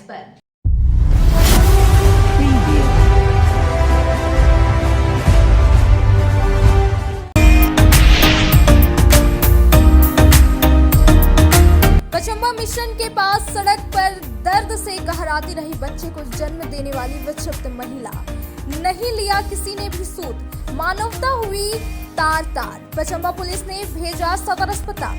पर। पचंबा मिशन के पास सड़क पर दर्द से कहराती रही बच्चे को जन्म देने वाली विक्षिप्त महिला, नहीं लिया किसी ने भी सूद, मानवता हुई तार तार। पचंबा पुलिस ने भेजा सदर अस्पताल।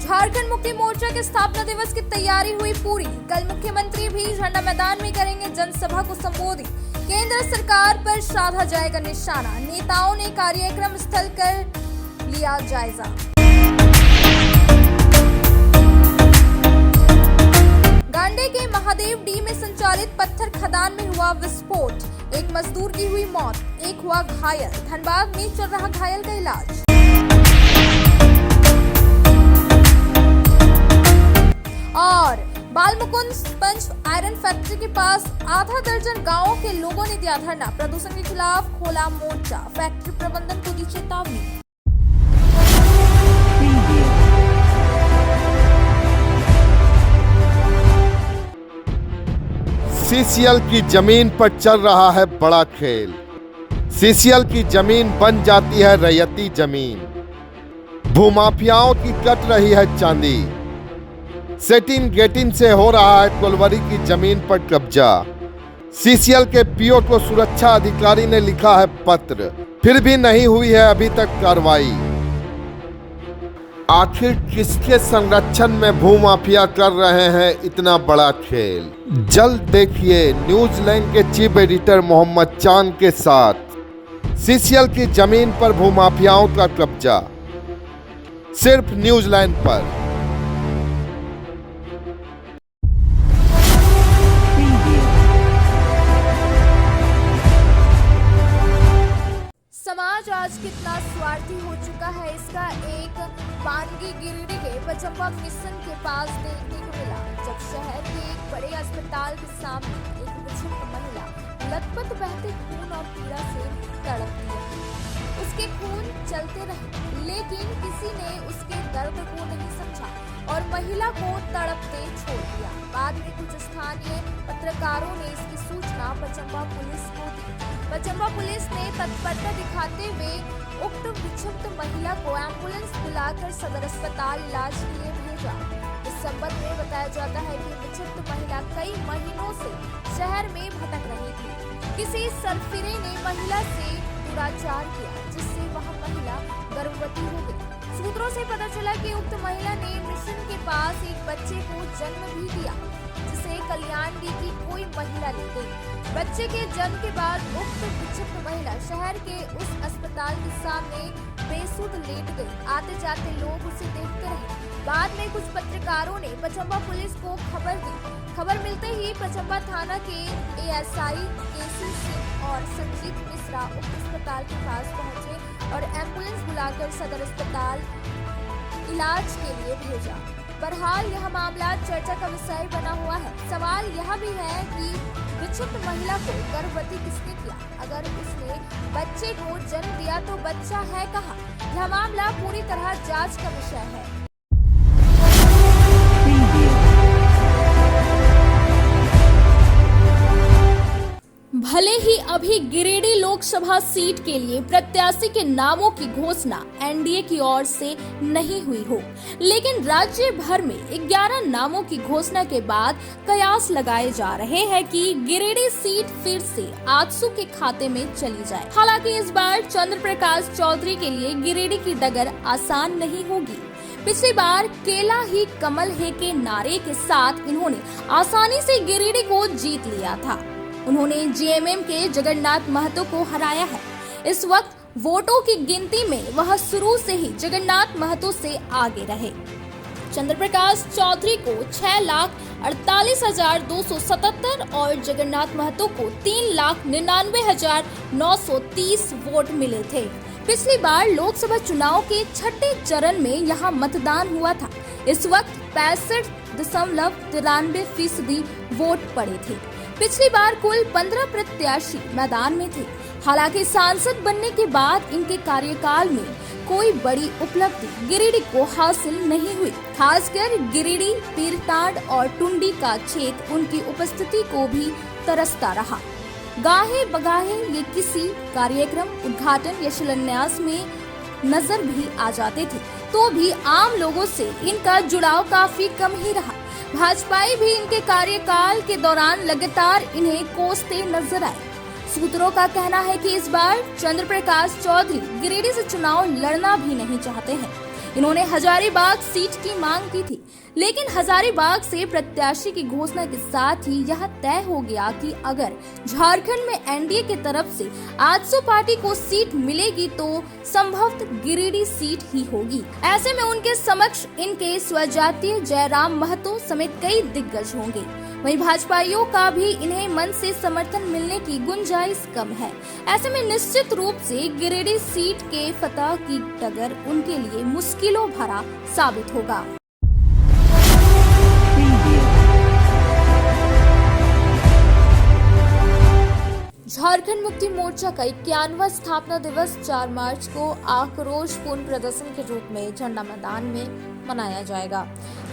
झारखंड मुक्ति मोर्चा के स्थापना दिवस की तैयारी हुई पूरी। कल मुख्यमंत्री भी झंडा मैदान में करेंगे जनसभा को संबोधित। केंद्र सरकार पर साधा जाएगा निशाना। नेताओं ने कार्यक्रम स्थल कर लिया जायजा। गांडे के महादेव डी में संचालित पत्थर खदान में हुआ विस्फोट। एक मजदूर की हुई मौत, एक हुआ घायल। धनबाद में चल रहा घायल का इलाज। और बालमुकुंद स्पंज आयरन फैक्ट्री के पास आधा दर्जन गांवों के लोगों ने दिया धरना। प्रदूषण के खिलाफ खोला मोर्चा। फैक्ट्री प्रबंधन को दी चेतावनी। सीसीएल की जमीन पर चल रहा है बड़ा खेल। सीसीएल की जमीन बन जाती है रैयती जमीन। भूमाफियाओं की कट रही है चांदी। सेटिन गेटिन से हो रहा है कोलवरी की जमीन पर कब्जा। सीसीएल के पीओ को सुरक्षा अधिकारी ने लिखा है पत्र, फिर भी नहीं हुई है अभी तक कार्रवाई। आखिर किसके संरक्षण में भूमाफिया कर रहे हैं इतना बड़ा खेल? जल्द देखिए न्यूजीलैंड के चीफ एडिटर मोहम्मद चांद के साथ सीसीएल की जमीन पर भूमाफियाओं का कब्जा, सिर्फ न्यूजीलैंड पर। समाज आज कितना स्वार्थी हो चुका है, इसका एक बानगी गिरिडीह के पचंबा मिशन के पास देखने को मिला, जब शहर के एक बड़े अस्पताल के सामने एक विक्षिप्त महिला लथपथ बहते खून और पीड़ा से तड़पती रही। उसके खून चलते रहे, लेकिन किसी ने उसके दर्द को नहीं समझा और महिला को तड़पते छोड़ दिया। बाद में कुछ स्थानीय पत्रकारों ने इसकी सूचना पचंबा पुलिस को दी। पचंबा पुलिस ने तत्परता दिखाते हुए उक्त विक्षिप्त महिला को एम्बुलेंस बुलाकर सदर अस्पताल इलाज के लिए भेजा। इस संबंध में बताया जाता है कि विक्षिप्त महिला कई महीनों से शहर में भटक रही थी। किसी सरफिरे ने महिला से दुराचार किया, जिससे वह महिला गर्भवती हो गई। सूत्रों से पता चला कि उक्त महिला ने मिशन के पास एक बच्चे को जन्म भी दिया, जिसे कल्याण डी की कोई महिला ले गई। बच्चे के जन्म के बाद उक्त विक्षिप्त महिला शहर के उस अस्पताल के सामने बेसुध लेट गई। आते जाते लोग उसे देखते रहे। बाद में कुछ पत्रकारों ने पचंबा पुलिस को खबर दी। खबर मिलते ही पचंबा थाना के एएसआई केसी सिंह और संजीत मिश्रा उक्त अस्पताल के पास पहुंचे और एम्बुलेंस बुलाकर सदर अस्पताल इलाज के लिए भेजा। बहरहाल यह मामला चर्चा का विषय बना हुआ है। सवाल यह भी है कि विक्षिप्त महिला को गर्भवती किसने किया? अगर उसने बच्चे को जन्म दिया तो बच्चा है कहाँ? यह मामला पूरी तरह जांच का विषय है। भले ही अभी गिरिडीह लोकसभा सीट के लिए प्रत्याशी के नामों की घोषणा एनडीए की ओर से नहीं हुई हो, लेकिन राज्य भर में 11 नामों की घोषणा के बाद कयास लगाए जा रहे हैं कि गिरिडीह सीट फिर से आजसू के खाते में चली जाए। हालांकि इस बार चंद्र प्रकाश चौधरी के लिए गिरिडीह की डगर आसान नहीं होगी। पिछली बार केला ही कमल है के नारे के साथ इन्होंने आसानी से गिरिडीह को जीत लिया था। उन्होंने जेएमएम के जगन्नाथ महतो को हराया है। इस वक्त वोटों की गिनती में वह शुरू से ही जगन्नाथ महतो से आगे रहे। चंद्र प्रकाश चौधरी को 6,48,277 और जगन्नाथ महतो को 3,99,930 वोट मिले थे। पिछली बार लोकसभा चुनाव के छठे चरण में यहां मतदान हुआ था। इस वक्त 65.93% वोट पड़े थे। पिछली बार कुल 15 प्रत्याशी मैदान में थे। हालांकि सांसद बनने के बाद इनके कार्यकाल में कोई बड़ी उपलब्धि गिरिडीह को हासिल नहीं हुई। खासकर गिरिडीह, पीरटांड और टुंडी का क्षेत्र उनकी उपस्थिति को भी तरसता रहा। गाहे बगाहे ये किसी कार्यक्रम, उद्घाटन या शिलान्यास में नजर भी आ जाते थे, तो भी आम लोगों से इनका जुड़ाव काफी कम ही रहा। भाजपाई भी इनके कार्यकाल के दौरान लगातार इन्हें कोसते नजर आए। सूत्रों का कहना है कि इस बार चंद्र प्रकाश चौधरी गिरिडीह से चुनाव लड़ना भी नहीं चाहते हैं। इन्होंने हजारीबाग सीट की मांग की थी, लेकिन हजारीबाग से प्रत्याशी की घोषणा के साथ ही यह तय हो गया कि अगर झारखंड में एनडीए की तरफ से आजसू पार्टी को सीट मिलेगी तो संभवतः गिरिडीह सीट ही होगी। ऐसे में उनके समक्ष इनके स्वजातीय जयराम महतो समेत कई दिग्गज होंगे। वहीं भाजपाइयों का भी इन्हें मन से समर्थन मिलने की गुंजाइश कम है। ऐसे में निश्चित रूप से गिरिडीह सीट के फतह की डगर उनके लिए मुश्किलों भरा साबित होगा। झारखंड मुक्ति मोर्चा का 51वां स्थापना दिवस 4 मार्च को आक्रोशपूर्ण प्रदर्शन के रूप में झंडा मैदान में मनाया जाएगा।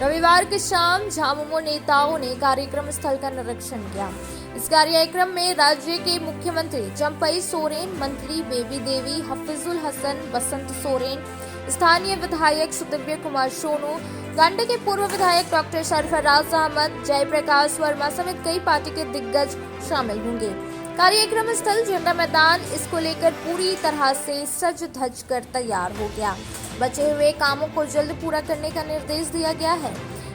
रविवार की शाम झामुमो नेताओं ने कार्यक्रम स्थल का निरीक्षण किया। इस कार्यक्रम में राज्य के मुख्यमंत्री जम्पई सोरेन, मंत्री बेबी देवी, हफीजुल हसन, बसंत सोरेन, स्थानीय विधायक सुदिव्य कुमार सोनू, गंडे के पूर्व विधायक डॉक्टर सरफराज अहमद, जयप्रकाश वर्मा समेत कई पार्टी के दिग्गज शामिल होंगे। कार्यक्रम स्थल झंडा मैदान इसको लेकर पूरी तरह से सज धज कर तैयार हो गया। बचे हुए कामों को जल्द पूरा करने का निर्देश दिया गया है।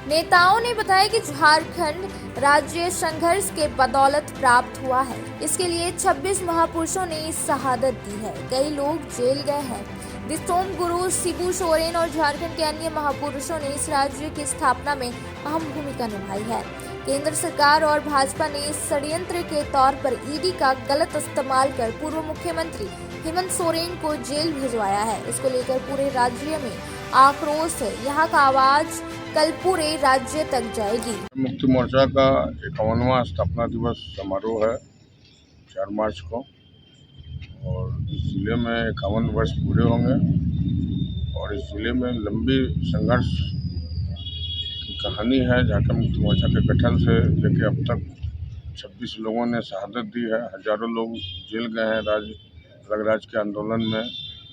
नेताओं ने बताया कि झारखंड राज्य संघर्ष के बदौलत प्राप्त हुआ है। इसके लिए 26 महापुरुषों ने शहादत दी है। कई लोग जेल गए हैं। दिसोम गुरु शिबू सोरेन और झारखंड के अन्य महापुरुषों ने इस राज्य की स्थापना में अहम भूमिका निभाई है। केंद्र सरकार और भाजपा ने षड्यंत्र के तौर पर ईडी का गलत इस्तेमाल कर पूर्व मुख्यमंत्री हेमंत सोरेन को जेल भिजवाया है। इसको लेकर पूरे राज्य में आक्रोश है। यहाँ का आवाज कल पूरे राज्य तक जाएगी। मुक्ति मोर्चा का 51वां स्थापना दिवस समारोह है 4 मार्च को, और इस जिले में 51 वर्ष पूरे होंगे। और इस जिले में लंबी संघर्ष की कहानी है। झारखंड मुक्ति मोर्चा के गठन से लेकर अब तक 26 लोगों ने शहादत दी है। हजारों लोग जेल गए हैं। अलग राज्य के आंदोलन में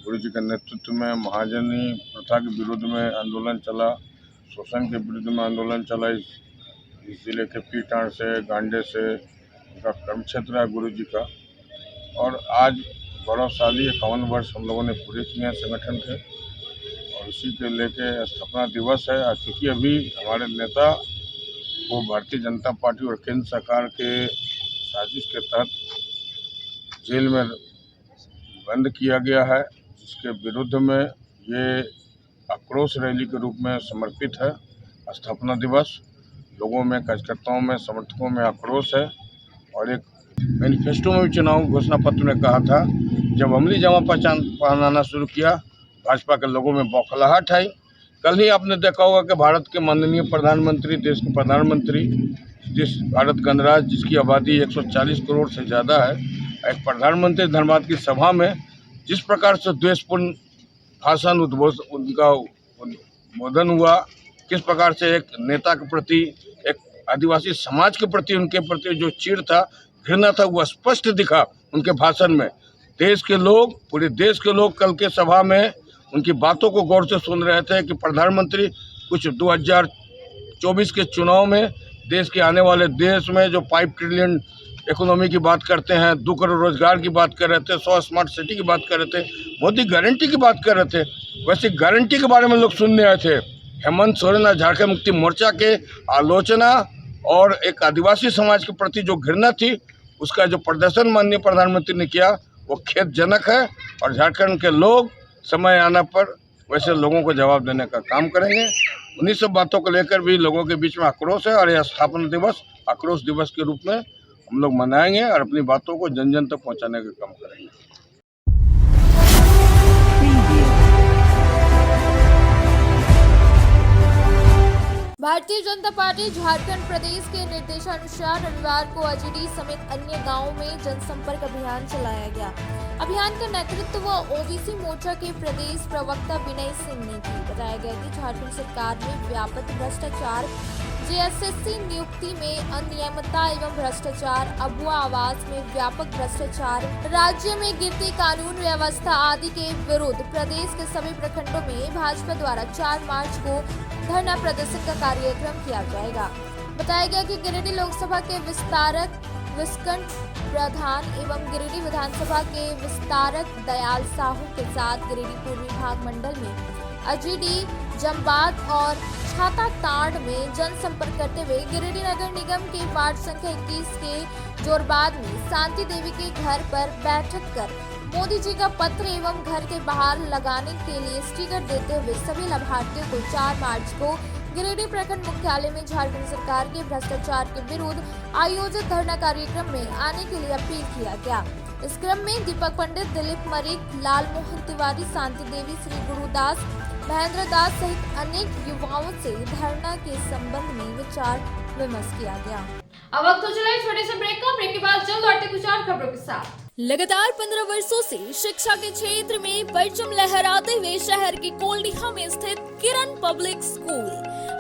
गुरु जी के नेतृत्व में महाजनी प्रथा के विरुद्ध में आंदोलन चला, शोषण के विरुद्ध में आंदोलन चला। इस जिले के पीरटांड से, गांडे से उनका कर्म क्षेत्र है गुरु जी का। और आज गौरवशाली 51 वर्ष हम लोगों ने पूरे किए हैं संगठन के, और इसी के लेके स्थापना दिवस है। क्योंकि अभी हमारे नेता को भारतीय जनता पार्टी और केंद्र सरकार के साजिश के तहत जेल में बंद किया गया है, जिसके विरुद्ध में ये आक्रोश रैली के रूप में समर्पित है। स्थापना दिवस लोगों में, कार्यकर्ताओं में, समर्थकों में आक्रोश है। और एक मैनिफेस्टो में भी चुनाव घोषणा पत्र में कहा था, जब अमली जमा पहनाना शुरू किया भाजपा के लोगों में बौखलाहट आई। कल ही आपने देखा होगा कि भारत के माननीय प्रधानमंत्री, देश के प्रधानमंत्री, जिस भारत गणराज्य जिसकी आबादी 140 करोड़ से ज़्यादा है, एक प्रधानमंत्री धनबाद की सभा में जिस प्रकार से द्वेषपूर्ण भाषण उनका उद्बोधन हुआ, किस प्रकार से एक नेता के प्रति, एक आदिवासी समाज के प्रति, उनके प्रति जो चिढ़ था, घृणा था, वो स्पष्ट दिखा उनके भाषण में। देश के लोग, पूरे देश के लोग कल के सभा में उनकी बातों को गौर से सुन रहे थे कि प्रधानमंत्री कुछ 2024 के चुनाव में देश के आने वाले देश में जो 5 ट्रिलियन इकोनॉमी की बात करते हैं, 2 करोड़ रोजगार की बात कर रहे थे, 100 स्मार्ट सिटी की बात कर रहे थे, मोदी गारंटी की बात कर रहे थे। वैसे गारंटी के बारे में लोग सुनने आए थे। हेमंत सोरेन और झारखंड मुक्ति मोर्चा के आलोचना और एक आदिवासी समाज के प्रति जो घृणा थी, उसका जो प्रदर्शन माननीय प्रधानमंत्री ने किया वो खेदजनक है। और झारखंड के लोग समय आने पर वैसे लोगों को जवाब देने का काम करेंगे। उन्हीं सब बातों को लेकर भी लोगों के बीच में आक्रोश है, और यह स्थापना दिवस आक्रोश दिवस के रूप में हम लोग मनाएंगे और अपनी बातों को जन जन तक पहुंचाने का काम करेंगे। भारतीय जनता पार्टी झारखंड प्रदेश के निर्देशानुसार रविवार को अजीडी समेत अन्य गांवों में जनसंपर्क अभियान चलाया गया। अभियान का नेतृत्व ओबीसी मोर्चा के प्रदेश प्रवक्ता विनय सिंह ने की। बताया गया कि झारखंड सरकार में व्यापक भ्रष्टाचार, जेएसएससी नियुक्ति में अनियमितता एवं भ्रष्टाचार, अबुआ आवास में व्यापक भ्रष्टाचार, राज्य में गिरती कानून व्यवस्था आदि के विरुद्ध प्रदेश के सभी प्रखंडों में भाजपा द्वारा 4 मार्च को धरना प्रदर्शन का कार्यक्रम किया जाएगा। बताया गया कि गिरिडीह लोकसभा के विस्तारक विस्कंठ प्रधान एवं गिरिडीह विधानसभा के विस्तारक दयाल साहू के साथ गिरिडीह पूर्वी भाग मंडल में अजीडी, जमबाद और छाताताड़ में जनसंपर्क करते हुए गिरिडीह नगर निगम के वार्ड संख्या 21 के जोरबाद में शांति देवी के घर पर बैठक कर मोदी जी का पत्र एवं घर के बाहर लगाने के लिए स्टिकर देते हुए सभी लाभार्थियों को 4 मार्च को गिरिडीह प्रखंड मुख्यालय में झारखंड सरकार के भ्रष्टाचार के विरुद्ध आयोजित धरना कार्यक्रम में आने के लिए अपील किया गया। इस क्रम में दीपक पंडित, दिलीप मरिक, लाल मोहन तिवारी, शांति देवी, श्री गुरुदास, महेंद्र दास सहित अनेक युवाओं से धरना के संबंध में विचार विमर्श किया गया। अब वक्त हो चला है छोटे से ब्रेक का। ब्रेक के बाद जल्द लौटते कुछ और खबरों के साथ। लगातार 15 वर्षों से शिक्षा के क्षेत्र में परचम लहराते हुए शहर के कोल्डिहा में स्थित किरण पब्लिक स्कूल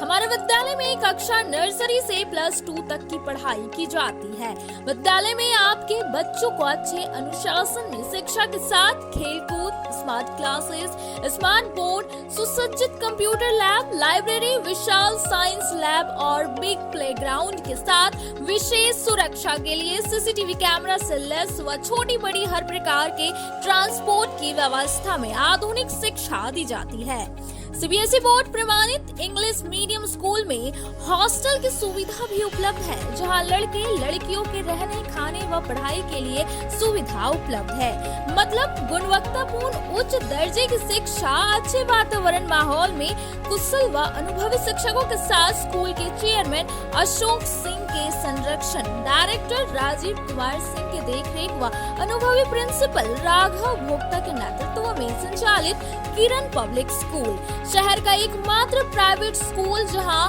हमारे विद्यालय में कक्षा नर्सरी से +2 तक की पढ़ाई की जाती है। विद्यालय में आपके बच्चों को अच्छे अनुशासन में शिक्षा के साथ खेलकूद, स्मार्ट क्लासेस, स्मार्ट बोर्ड, सुसज्जित कंप्यूटर लैब, लाइब्रेरी, विशाल साइंस लैब और बिग प्लेग्राउंड के साथ विशेष सुरक्षा के लिए सीसीटीवी कैमरा से लैस व छोटी बड़ी हर प्रकार के ट्रांसपोर्ट की व्यवस्था में आधुनिक शिक्षा दी जाती है। सीबीएसई बोर्ड प्रमाणित इंग्लिश मीडियम स्कूल में हॉस्टल की सुविधा भी उपलब्ध है, जहां लड़के लड़कियों के रहने, खाने व पढ़ाई के लिए सुविधा उपलब्ध है। मतलब गुणवत्तापूर्ण उच्च दर्जे की शिक्षा, अच्छे वातावरण माहौल में कुशल व अनुभवी शिक्षकों के साथ स्कूल के चेयरमैन अशोक सिंह के संरक्षण, डायरेक्टर राजीव कुमार सिंह के देखरेख व अनुभवी प्रिंसिपल राघव भोक्ता के नेतृत्व में संचालित किरण पब्लिक स्कूल शहर का एकमात्र प्राइवेट स्कूल जहां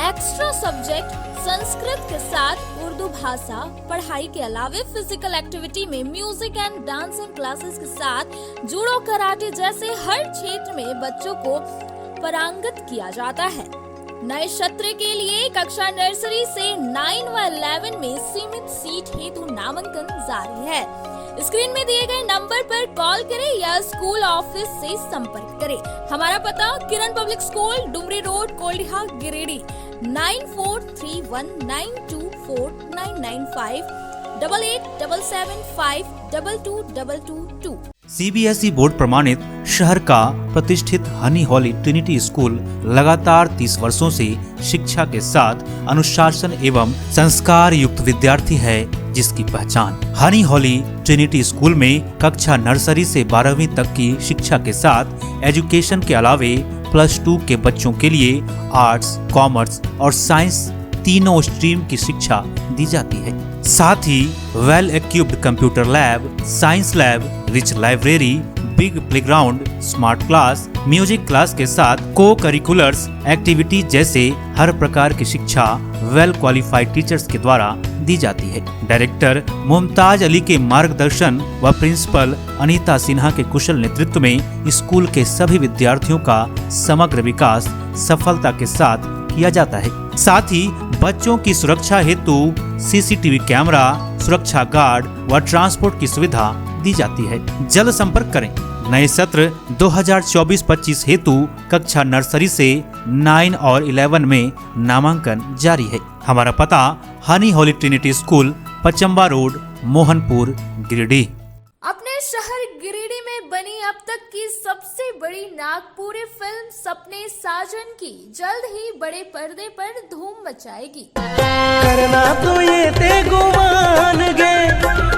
एक्स्ट्रा सब्जेक्ट संस्कृत के साथ उर्दू भाषा पढ़ाई के अलावे फिजिकल एक्टिविटी में म्यूजिक एंड डांसिंग क्लासेस के साथ जूडो, कराटे जैसे हर क्षेत्र में बच्चों को पारंगत किया जाता है। नए सत्र के लिए कक्षा नर्सरी से 9 व 11 में सीमित सीट हेतु नामांकन जारी है। स्क्रीन में दिए गए नंबर पर कॉल करें या स्कूल ऑफिस से संपर्क करें। हमारा पता Kiran public school, Dumri road, Koldiha, Giridih 9431924995 8877522222। CBSE board प्रमाणित शहर का प्रतिष्ठित हनी हॉली ट्रिनिटी स्कूल लगातार 30 वर्षों से शिक्षा के साथ अनुशासन एवं संस्कार युक्त विद्यार्थी है, जिसकी पहचान हनी हॉली ट्रिनिटी स्कूल में कक्षा नर्सरी से 12वीं तक की शिक्षा के साथ एजुकेशन के अलावे +2 के बच्चों के लिए आर्ट्स, कॉमर्स और साइंस तीनों स्ट्रीम की शिक्षा दी जाती है। साथ ही well equipped computer lab, science lab, rich library, big playground, smart class, music class के साथ को करिकुलर्स एक्टिविटी जैसे हर प्रकार की शिक्षा वेल क्वालिफाइड टीचर्स के द्वारा दी जाती है। डायरेक्टर मुमताज अली के मार्गदर्शन व प्रिंसिपल अनीता सिन्हा के कुशल नेतृत्व में स्कूल के सभी विद्यार्थियों का समग्र विकास सफलता के साथ किया जाता है। साथ ही बच्चों की सुरक्षा हेतु सीसीटीवी कैमरा, सुरक्षा गार्ड व ट्रांसपोर्ट की सुविधा दी जाती है। जल्द संपर्क करें। नए सत्र 2024-25 हेतु कक्षा नर्सरी से 9 और 11 में नामांकन जारी है। हमारा पता honey holy trinity school, Pachamba road, Mohanpur, Giridih. अपने शहर गिरिडीह में बनी अब तक की सबसे बड़ी नागपुरी फिल्म सपने साजन की जल्द ही बड़े पर्दे पर धूम मचाएगी। करना तो ये ते गुमान गे,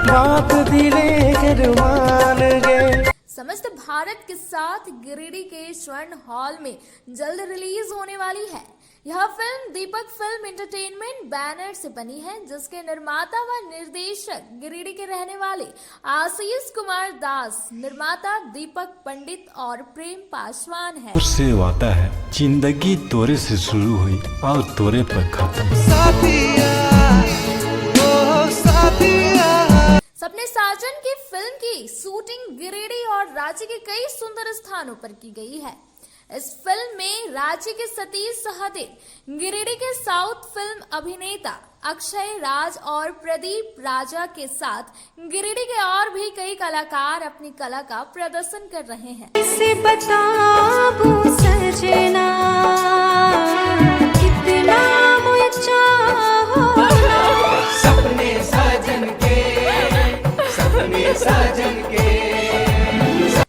बात दिले कर मान गे। समस्त भारत के साथ गिरिडीह के स्वर्ण हॉल में जल्द रिलीज होने वाली है यह फिल्म दीपक फिल्म एंटरटेनमेंट बैनर से बनी है, जिसके निर्माता व निर्देशक गिरिडीह के रहने वाले आशीष कुमार दास, निर्माता दीपक पंडित और प्रेम पासवान है। उससे वादा है जिंदगी तोरे से शुरू हुई और तोरे पर खत्म। सपने साजन की फिल्म की शूटिंग गिरिडीह और रांची के कई सुंदर स्थानों पर की गई है। इस फिल्म में रांची के सतीश सहदेव, गिरिडीह के साउथ फिल्म अभिनेता अक्षय राज और प्रदीप राजा के साथ गिरिडीह के और भी कई कलाकार अपनी कला का प्रदर्शन कर रहे हैं। इसे बताऊं सजना कितना मुझे चाहो, सपने साजन के, सपने साजन के।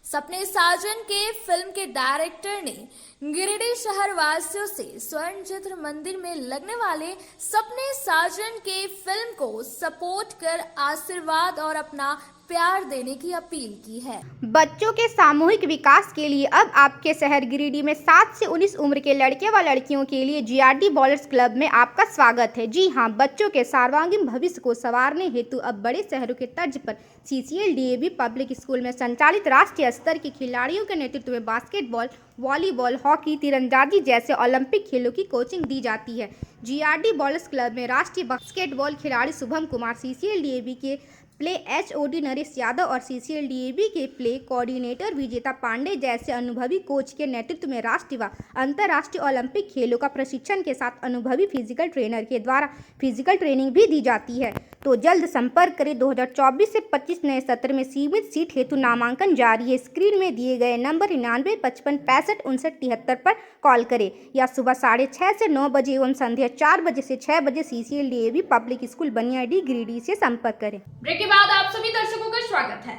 सपने साजन के फिल्म के डायरेक्टर ने गिरिडीह शहर वासियों से स्वर्ण चित्र मंदिर में लगने वाले सपने साजन के फिल्म को सपोर्ट कर आशीर्वाद और अपना प्यार देने की अपील की है। बच्चों के सामूहिक विकास के लिए अब आपके शहर गिरिडीह में 7 से 19 उम्र के लड़के व लड़कियों के लिए जीआरडी बॉलर्स क्लब में आपका स्वागत है। जी हां, बच्चों के सर्वांगीण भविष्य को संवारने हेतु अब बड़े शहरों के तर्ज पर सीसीएल डीएवी पब्लिक स्कूल में संचालित राष्ट्रीय स्तर के खिलाड़ियों के नेतृत्व में बास्केटबॉल, वॉलीबॉल, हॉकी, तीरंदाजी जैसे ओलंपिक खेलों की कोचिंग दी जाती है। जीआरडी बॉलर्स क्लब में राष्ट्रीय बास्केटबॉल खिलाड़ी शुभम कुमार, सीसीएल डीएवी के प्ले एचओडी नरेश यादव और सीसीएल डीएवी के प्ले कोऑर्डिनेटर विजेता पांडे जैसे अनुभवी कोच के नेतृत्व में राष्ट्रीय व अंतर्राष्ट्रीय ओलंपिक खेलों का प्रशिक्षण के साथ अनुभवी फिजिकल ट्रेनर के द्वारा फिजिकल ट्रेनिंग भी दी जाती है। तो जल्द संपर्क करें। 2024 से 25 नए सत्र में सीमित सीट हेतु नामांकन जारी है। स्क्रीन में दिए गए नंबर 9955655973 पर कॉल करें या सुबह 6:30 से 9 बजे एवं संध्या 4 बजे से 6 बजे CCL DAV public school Baniyadih Giridih से संपर्क करें। ब्रेक के बाद आप सभी दर्शकों का स्वागत है।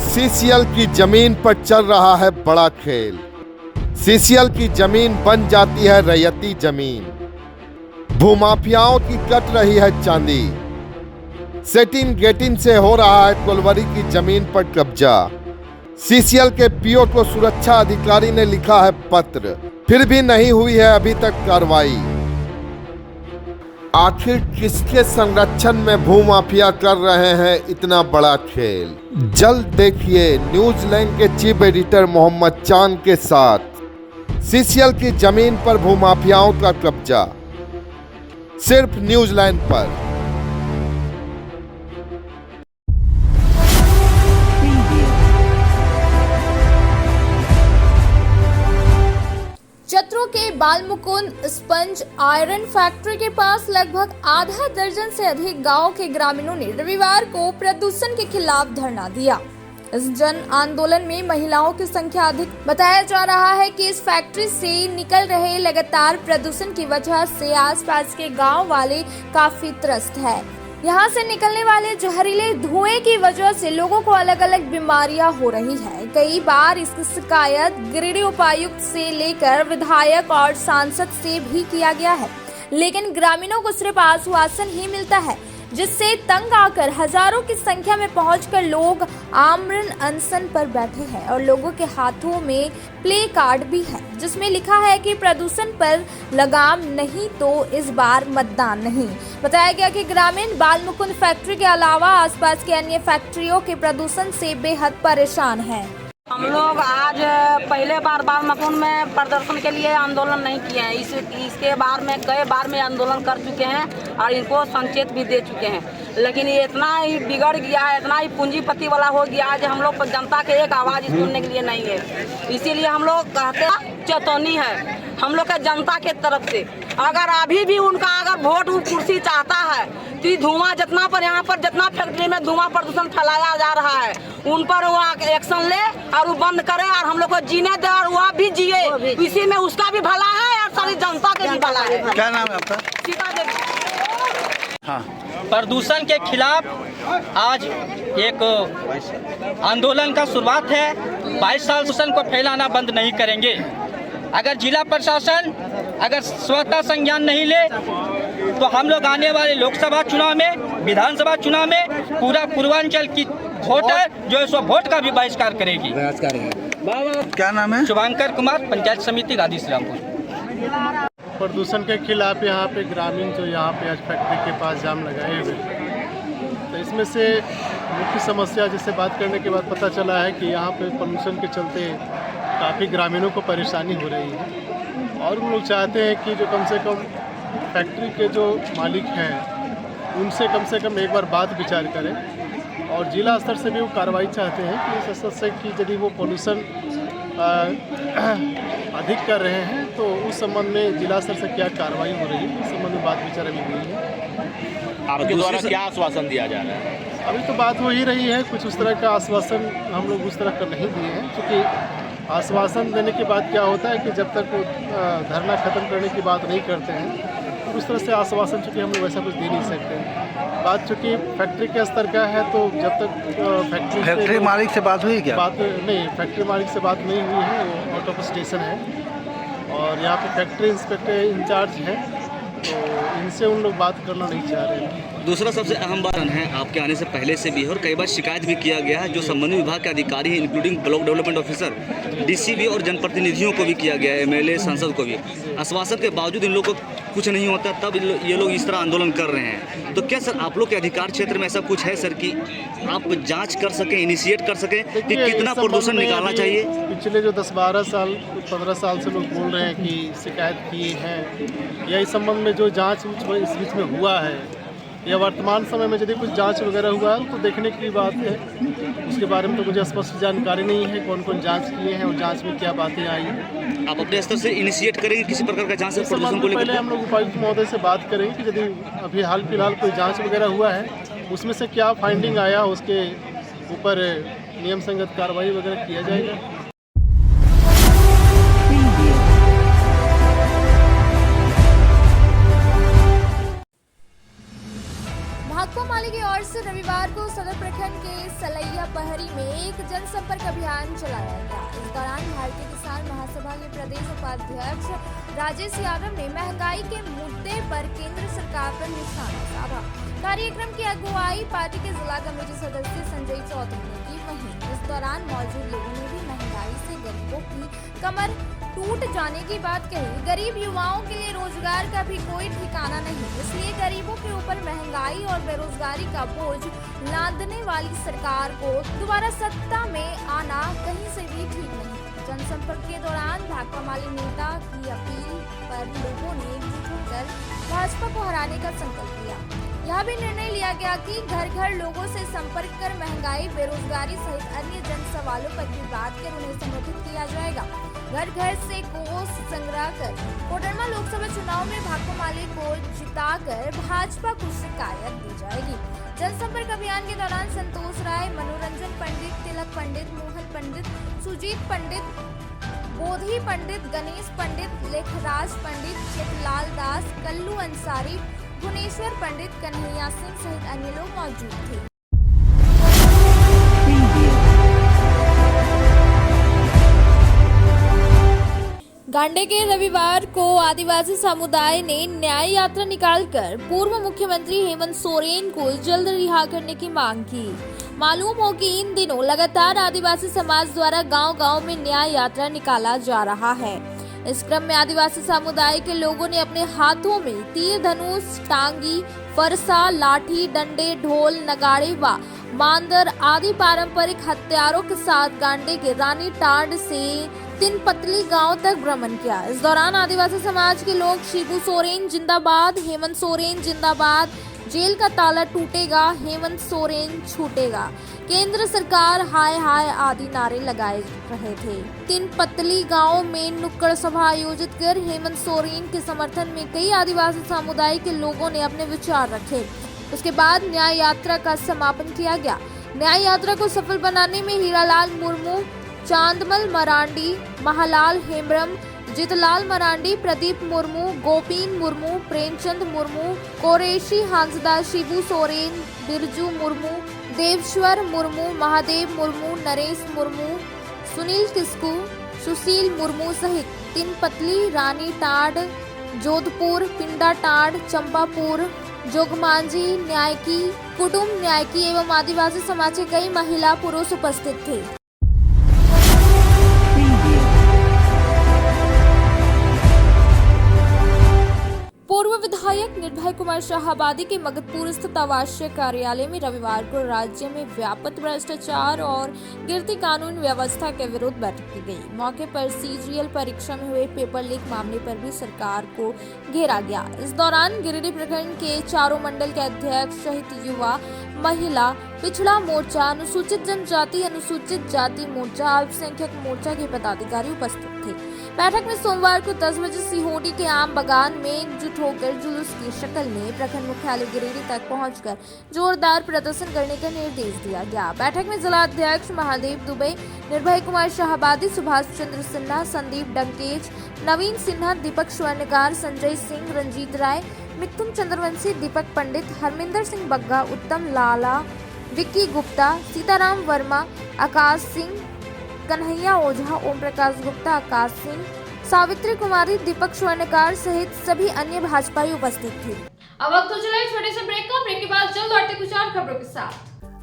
सीसीएल की जमीन पर चल रहा है बड़ा खेल। सीसीएल की जमीन बन जाती है रैयती जमीन। भूमाफियाओं की कट रही है चांदी। सेटिंग गेटिंग से हो रहा है कोलवरी की जमीन पर कब्जा। सीसीएल के पीओ को सुरक्षा अधिकारी ने लिखा है पत्र, फिर भी नहीं हुई है अभी तक कार्रवाई। आखिर किसके संरक्षण में भूमाफिया कर रहे हैं इतना बड़ा खेल? जल्द देखिए न्यूजीलैंड के चीफ एडिटर मोहम्मद चांद के साथ सीसीएल की जमीन पर भूमाफियाओं का कब्जा, सिर्फ न्यूजीलैंड पर। चतरों के बालमुकुंद स्पंज आयरन फैक्ट्री के पास लगभग आधा दर्जन से अधिक गांव के ग्रामीणों ने रविवार को प्रदूषण के खिलाफ धरना दिया। इस जन आंदोलन में महिलाओं की संख्या अधिक बताया जा रहा है कि इस फैक्ट्री से निकल रहे लगातार प्रदूषण की वजह से आसपास के गांव वाले काफी त्रस्त है। यहाँ से निकलने वाले जहरीले धुएं की वजह से लोगों को अलग अलग बीमारियां हो रही है। कई बार इसकी शिकायत गिरिडीह उपायुक्त से लेकर विधायक और सांसद से भी किया गया है, लेकिन ग्रामीणों को सिर्फ आश्वासन ही मिलता है, जिससे तंग आकर हजारों की संख्या में पहुंचकर लोग आमरण अनशन पर बैठे हैं और लोगों के हाथों में प्ले कार्ड भी है, जिसमें लिखा है कि प्रदूषण पर लगाम नहीं तो इस बार मतदान नहीं। बताया गया कि ग्रामीण बालमुकुंद फैक्ट्री के अलावा आसपास के अन्य फैक्ट्रियों के प्रदूषण से बेहद परेशान हैं। हम लोग आज पहले बार बालमुकुंद में प्रदर्शन के लिए आंदोलन नहीं किए हैं। इसके बार में कई बार में आंदोलन कर चुके हैं और इनको संकेत भी दे चुके हैं, लेकिन ये इतना ही बिगड़ गया है, इतना ही पूंजीपति वाला हो गया है, जो हम लोग जनता के एक आवाज़ सुनने के लिए नहीं है। इसीलिए हम लोग कहते हैं चेतावनी है हम लोग के जनता के तरफ से, अगर अभी भी उनका अगर वोट कुर्सी चाहता है तो धुआं जितना पर यहाँ पर जितना फैक्ट्री में धुआं प्रदूषण फैलाया जा रहा है उन पर वो एक्शन ले और वो बंद करे और हम लोग को जीने दे और वह भी जिए। इसी में उसका भी भला है और सारी जनता के भी भला है। क्या नाम है आपका? सीता देवी। हाँ, प्रदूषण के खिलाफ आज एक आंदोलन का शुरुआत है। 22 साल प्रदूषण को फैलाना बंद नहीं करेंगे। अगर जिला प्रशासन अगर स्वतः संज्ञान नहीं ले तो हम लोग आने वाले लोकसभा चुनाव में, विधानसभा चुनाव में पूरा पूर्वांचल की वोटर जो है सो वोट का भी बहिष्कार करेगी। क्या नाम है? शुभांकर कुमार, पंचायत समिति गादी श्रीरामपुर। प्रदूषण के खिलाफ यहाँ पे ग्रामीण जो यहाँ पे आज फैक्ट्री के पास जाम लगाए हुए हैं, तो इसमें से मुख्य समस्या जिससे बात करने के बाद पता चला है कि यहाँ पे प्रदूषण के चलते काफ़ी ग्रामीणों को परेशानी हो रही है और उन लोग चाहते हैं कि जो कम से कम फैक्ट्री के जो मालिक हैं उनसे कम एक बार बात विचार करें और जिला स्तर से भी वो कार्रवाई चाहते हैं कि इस स्तर से कि यदि वो पोल्यूशन अधिक कर रहे हैं तो उस संबंध में जिला स्तर से क्या कार्रवाई हो रही है, इस संबंध में बात विचार अभी हुई है। आपके द्वारा क्या आश्वासन दिया जा रहा है? अभी तो बात हो ही रही है, कुछ उस तरह का आश्वासन हम लोग उस तरह का नहीं दिए हैं, क्योंकि आश्वासन देने के बाद क्या होता है कि जब तक वो धरना खत्म करने की बात नहीं करते हैं तो उस तरह से आश्वासन चूँकि हम लोग वैसा कुछ दे नहीं सकते हैं। बात चूँकि फैक्ट्री के स्तर का है तो जब तक फैक्ट्री मालिक से बात हुई क्या? बात नहीं, फैक्ट्री मालिक से बात नहीं हुई है, वो आउट ऑफ स्टेशन है और यहाँ पे फैक्ट्री इंस्पेक्टर इंचार्ज है, तो इनसे उन लोग बात करना नहीं चाह रहे हैं। दूसरा सबसे अहम बात है, आपके आने से पहले से भी है और कई बार शिकायत भी किया गया है, जो संबंधित विभाग के अधिकारी हैं including block development officer, DCB और जनप्रतिनिधियों को भी किया गया है, एमएलए सांसद को भी। आश्वासन के बावजूद इन लोगों को कुछ नहीं होता, तब ये लोग इस तरह आंदोलन कर रहे हैं। तो क्या सर आप लोग के अधिकार क्षेत्र में ऐसा कुछ है सर कि आप जाँच कर सकें, इनिशिएट कर सकें कि कितना प्रदूषण निकालना चाहिए? पिछले जो 10-12 साल 15 साल से लोग बोल रहे हैं कि शिकायत किए हैं या इस संबंध में जो जाँच इस बीच में हुआ है या वर्तमान समय में यदि कुछ जांच वगैरह हुआ है तो देखने की बात है, उसके बारे में तो मुझे स्पष्ट जानकारी नहीं है कौन कौन जांच किए हैं और जांच में क्या बातें आई हैं। आप अपने स्तर से इनिशिएट करेंगे किसी प्रकार का जांच प्रदूषण को लेकर? पहले हम लोग उपायुक्त महोदय से बात करेंगे कि यदि अभी हाल फिलहाल कोई जाँच वगैरह हुआ है उसमें से क्या फाइंडिंग आया, उसके ऊपर नियम संगत कार्रवाई वगैरह किया जाएगा। भाकपा माले की ओर से रविवार को सदर प्रखंड के सलैया पहरी में एक जनसंपर्क अभियान चलाया गया। इस दौरान भारतीय किसान महासभा के प्रदेश उपाध्यक्ष राजेश यादव ने महंगाई के मुद्दे पर केंद्र सरकार पर निशाना साधा। कार्यक्रम की अगुवाई पार्टी के जिला कमेटी सदस्य संजय चौधरी ने की। वहीं इस दौरान मौजूद लोगों ने भी महंगाई से गरीबों की कमर टूट जाने की बात कही। गरीब युवाओं के लिए रोजगार का भी कोई ठिकाना नहीं, इसलिए गरीबों के ऊपर महंगाई और बेरोजगारी का बोझ लादने वाली सरकार को दोबारा सत्ता में आना कहीं से भी ठीक नहीं। जनसंपर्क के दौरान भाकपा माले नेता की अपील पर लोगों ने एकजुट होकर भाजपा को हराने का संकल्प लिया। यह भी निर्णय लिया गया कि घर घर लोगों से संपर्क कर महंगाई, बेरोजगारी सहित अन्य जन सवालों पर भी बात कर उन्हें संबोधित किया जाएगा। घर घर से कोस संग्रह कर कोडरमा लोकसभा चुनाव में भाकपा माले को जिताकर भाजपा को शिकायत दी जाएगी। जनसंपर्क अभियान के दौरान संतोष राय, मनोरंजन पंडित, तिलक पंडित, मोहन पंडित, सुजीत पंडित, बोधी पंडित, गणेश पंडित, लेखराज पंडित, चितलाल दास, कल्लू अंसारी, भुवनेश्वर पंडित, कन्हैया सिंह सहित अन्य लोग मौजूद थे। गांडे के रविवार को आदिवासी समुदाय ने न्याय यात्रा निकालकर पूर्व मुख्यमंत्री हेमंत सोरेन को जल्द रिहा करने की मांग की। मालूम हो कि इन दिनों लगातार आदिवासी समाज द्वारा गांव-गांव में न्याय यात्रा निकाला जा रहा है। इस क्रम में आदिवासी समुदाय के लोगों ने अपने हाथों में तीर धनुष, टांगी, फरसा, लाठी, डंडे, ढोल, नगाड़े व मांदर आदि पारंपरिक हथियारों के साथ गांडे के रानी टांड से तिनपतली गांव तक भ्रमण किया। इस दौरान आदिवासी समाज के लोग शिबू सोरेन जिंदाबाद, हेमंत सोरेन जिंदाबाद, जेल का ताला टूटेगा, हेमंत सोरेन छूटेगा, केंद्र सरकार हाय हाय आदि नारे लगाए रहे थे। तिनपतली गांव में नुक्कड़ सभा आयोजित कर हेमंत सोरेन के समर्थन में कई आदिवासी समुदाय के लोगों ने अपने विचार रखे। उसके बाद न्याय यात्रा का समापन किया गया। न्याय यात्रा को सफल बनाने में हीरालाल मुर्मू, चांदमल मरांडी, महालाल हेम्ब्रम, जितलाल मरांडी, प्रदीप मुर्मू, गोपीन मुर्मू, प्रेमचंद मुर्मू, कोरेशी हांसदा, शिबू सोरेन, बिरजू मुर्मू, देवश्वर मुर्मू, महादेव मुर्मू, नरेश मुर्मू, सुनील किस्कू, सुशील मुर्मू सहित तिनपतली, रानी टांड, जोधपुर, पिंडा टांड, चंपापुर, जोगमांझी, न्यायकी, कुटुंब न्यायकी एवं आदिवासी समाज के कई महिला पुरुष उपस्थित थे। कुमार शाहाबादी के मगधपुर स्थित आवासीय कार्यालय में रविवार को राज्य में व्यापक भ्रष्टाचार और गिरती कानून व्यवस्था के विरुद्ध बैठक की गई। मौके पर सीजीएल परीक्षा में हुए पेपर लीक मामले पर भी सरकार को घेरा गया। इस दौरान गिरिडीह प्रखंड के चारों मंडल के अध्यक्ष सहित युवा, महिला, पिछड़ा मोर्चा, अनुसूचित जनजाति, अनुसूचित जाति मोर्चा, अल्पसंख्यक मोर्चा के पदाधिकारी उपस्थित थे। बैठक में सोमवार को 10 बजे सिहोटी के आम बागान में एकजुट होकर जुलूस की शक्ल में प्रखंड मुख्यालय गिरिडीह तक पहुंचकर जोरदार प्रदर्शन करने का निर्देश दिया गया। बैठक में जिला अध्यक्ष महादेव दुबे, निर्भय कुमार शाहाबादी, सुभाष चंद्र सिन्हा, संदीप डंकेज, नवीन सिन्हा, दीपक स्वर्णकार, संजय सिंह, रंजीत राय, मिथुन चंद्रवंशी, दीपक पंडित, हरमिंदर सिंह बग्गा, उत्तम लाला, विक्की गुप्ता, सीताराम वर्मा, आकाश सिंह, कन्हैया ओझा, ओम प्रकाश गुप्ता, आकाश सिंह, सावित्री कुमारी, दीपक स्वर्णकार सहित सभी अन्य भाजपाई उपस्थित थे। अब वक्त हो चला है छोटे से ब्रेक का। ब्रेक के बाद जल्द लौटते कुछ और खबरों के साथ।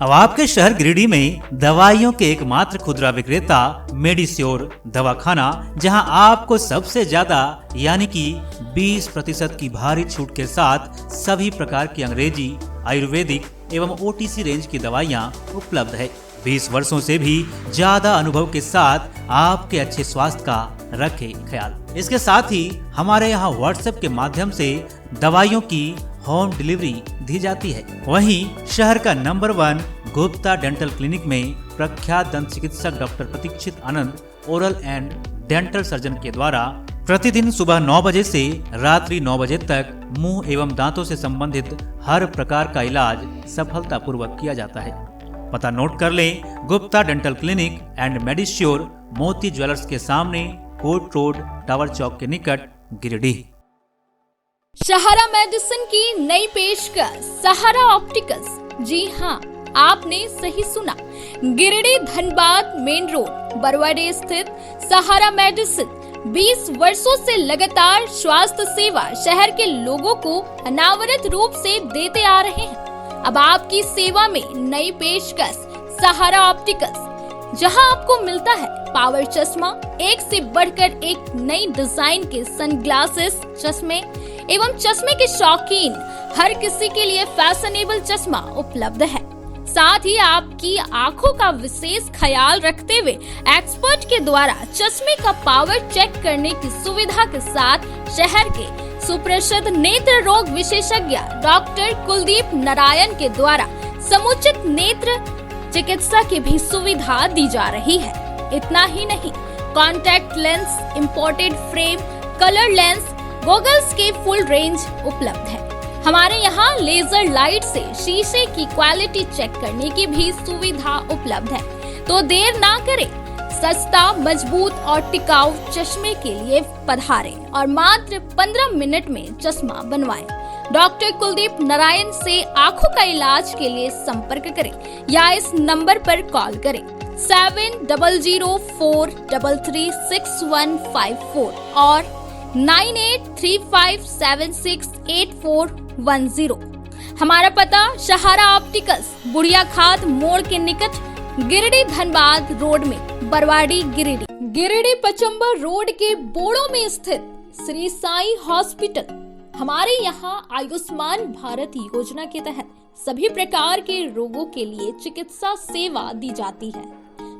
अब आपके शहर गिरिडीह में दवाइयों के एकमात्र खुदरा विक्रेता मेडिश्योर दवाखाना, जहां आपको सबसे ज्यादा यानी कि 20% की भारी छूट के साथ सभी प्रकार की अंग्रेजी, आयुर्वेदिक एवं ओटीसी रेंज की दवाइयां उपलब्ध है। 20 वर्षों से भी ज्यादा अनुभव के साथ आपके अच्छे स्वास्थ्य का रखे ख्याल। इसके साथ ही हमारे यहाँ व्हाट्सएप के माध्यम से दवाइयों की होम डिलीवरी दी जाती है। वहीं शहर का नंबर 1 गुप्ता डेंटल क्लिनिक में प्रख्यात दंत चिकित्सक doctor Pratikshit Anand, oral and dental surgeon के द्वारा प्रतिदिन सुबह 9 बजे से रात्रि 9 बजे तक मुंह एवं दांतों से संबंधित हर प्रकार का इलाज सफलतापूर्वक किया जाता है। पता नोट कर लें, गुप्ता डेंटल क्लिनिक एंड मेडिश्योर, मोती ज्वेलर्स के सामने, कोर्ट रोड, टावर चौक के निकट, गिरिडीह। सहारा मेडिसिन की नई पेशकश सहारा ऑप्टिकल्स। जी हाँ, आपने सही सुना। गिरिडीह धनबाद मेन रोड बरवाडे स्थित सहारा मेडिसिन 20 वर्षों से लगातार स्वास्थ्य सेवा शहर के लोगों को अनावरत रूप से देते आ रहे हैं। अब आपकी सेवा में नई पेशकश सहारा ऑप्टिकल्स, जहां आपको मिलता है पावर चश्मा, एक से बढ़कर एक नई डिजाइन के सनग्लासेस, चश्मे एवं चश्मे के शौकीन हर किसी के लिए फैशनेबल चश्मा उपलब्ध है। साथ ही आपकी आंखों का विशेष ख्याल रखते हुए एक्सपर्ट के द्वारा चश्मे का पावर चेक करने की सुविधा के साथ शहर के सुप्रसिद्ध नेत्र रोग विशेषज्ञ डॉक्टर कुलदीप नारायण के द्वारा समुचित नेत्र चिकित्सा की भी सुविधा दी जा रही है। इतना ही नहीं, contact lens, imported frame, colour lens, goggles के फुल रेंज उपलब्ध है। हमारे यहाँ लेजर लाइट से शीशे की क्वालिटी चेक करने की भी सुविधा उपलब्ध है। तो देर ना करें, सस्ता, मजबूत और टिकाऊ चश्मे के लिए पधारें और मात्र 15 मिनट में चश्मा बनवाएं। डॉक्टर कुलदीप नारायण से आंखों का इलाज के लिए संपर्क करें या इस नंबर पर कॉल करें 7004336154 और 9835768410। हमारा पता सहारा ऑप्टिकल्स, बुढ़िया खाद मोड़ के निकट, गिरिडीह धनबाद रोड में, बरवाडी गिरिडीह। गिरिडीह पचंबर रोड के बोड़ो में स्थित श्री साई हॉस्पिटल। हमारे यहाँ आयुष्मान भारत योजना के तहत सभी प्रकार के रोगों के लिए चिकित्सा सेवा दी जाती है।